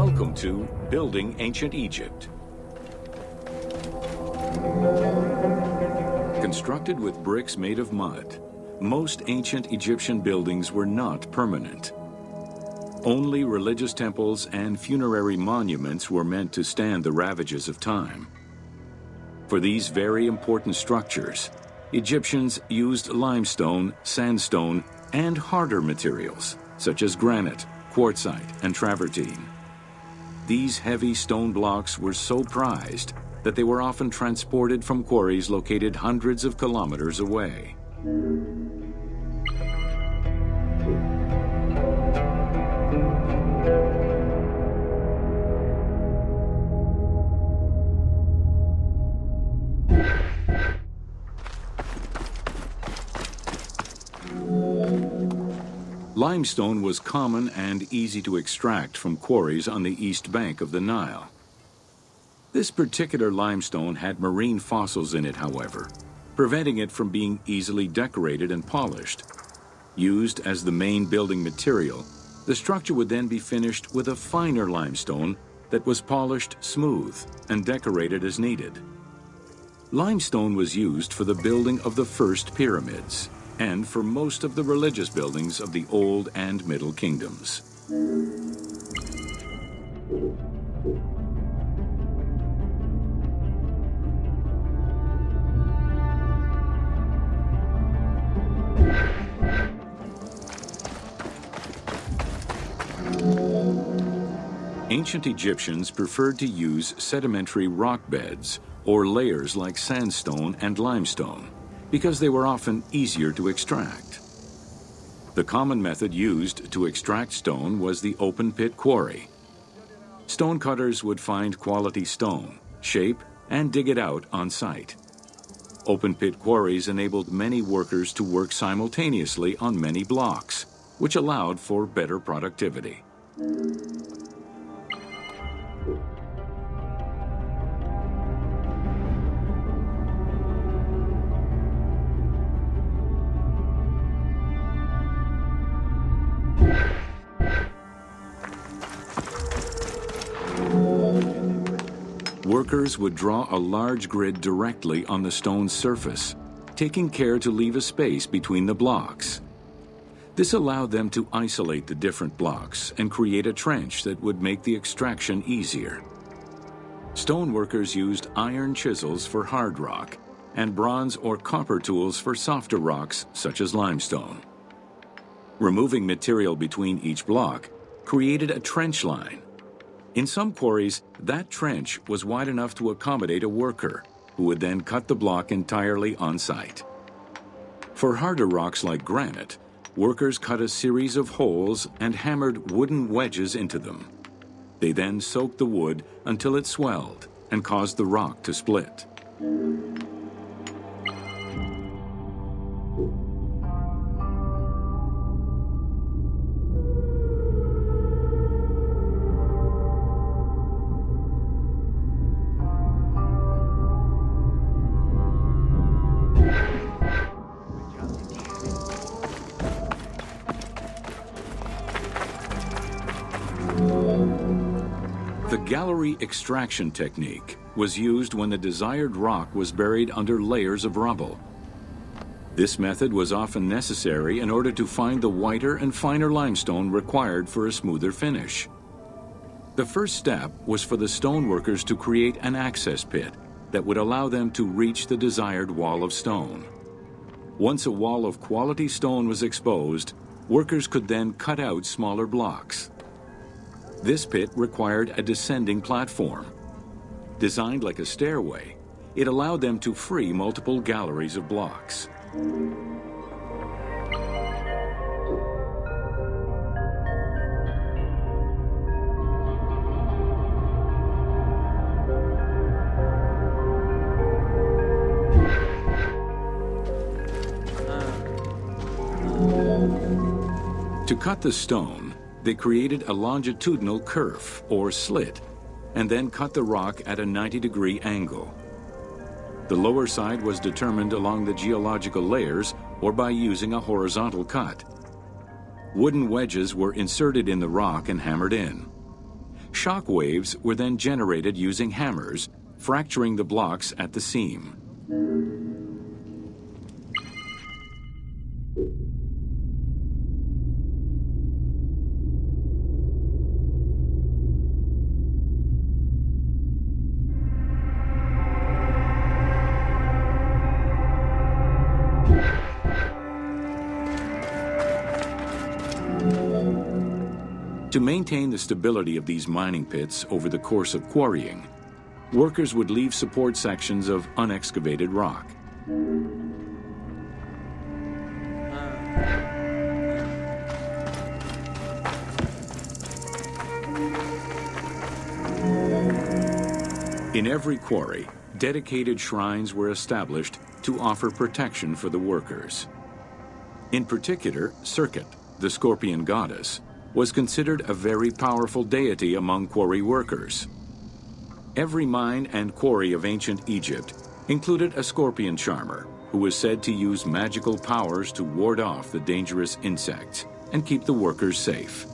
Welcome to Building Ancient Egypt. Constructed with bricks made of mud, most ancient Egyptian buildings were not permanent. Only religious temples and funerary monuments were meant to stand the ravages of time. For these very important structures, Egyptians used limestone, sandstone, and harder materials, such as granite, quartzite, and travertine. These heavy stone blocks were so prized that they were often transported from quarries located hundreds of kilometers away. Limestone was common and easy to extract from quarries on the east bank of the Nile. This particular limestone had marine fossils in it, however, preventing it from being easily decorated and polished. Used as the main building material, the structure would then be finished with a finer limestone that was polished smooth and decorated as needed. Limestone was used for the building of the first pyramids and for most of the religious buildings of the Old and Middle Kingdoms. Ancient Egyptians preferred to use sedimentary rock beds or layers like sandstone and limestone, because they were often easier to extract. The common method used to extract stone was the open-pit quarry. Stonecutters would find quality stone, shape, and dig it out on site. Open-pit quarries enabled many workers to work simultaneously on many blocks, which allowed for better productivity. Workers would draw a large grid directly on the stone's surface, taking care to leave a space between the blocks. This allowed them to isolate the different blocks and create a trench that would make the extraction easier. Stoneworkers used iron chisels for hard rock and bronze or copper tools for softer rocks such as limestone. Removing material between each block created a trench line. In some quarries, that trench was wide enough to accommodate a worker, who would then cut the block entirely on site. For harder rocks like granite, workers cut a series of holes and hammered wooden wedges into them. They then soaked the wood until it swelled and caused the rock to split. The gallery extraction technique was used when the desired rock was buried under layers of rubble. This method was often necessary in order to find the whiter and finer limestone required for a smoother finish. The first step was for the stoneworkers to create an access pit that would allow them to reach the desired wall of stone. Once a wall of quality stone was exposed, workers could then cut out smaller blocks. This pit required a descending platform. Designed like a stairway, it allowed them to free multiple galleries of blocks. To cut the stone, they created a longitudinal kerf, or slit, and then cut the rock at a 90-degree angle. The lower side was determined along the geological layers or by using a horizontal cut. Wooden wedges were inserted in the rock and hammered in. Shock waves were then generated using hammers, fracturing the blocks at the seam. To maintain the stability of these mining pits over the course of quarrying, workers would leave support sections of unexcavated rock. In every quarry, dedicated shrines were established to offer protection for the workers. In particular, Serket, the scorpion goddess, was considered a very powerful deity among quarry workers. Every mine and quarry of ancient Egypt included a scorpion charmer who was said to use magical powers to ward off the dangerous insects and keep the workers safe.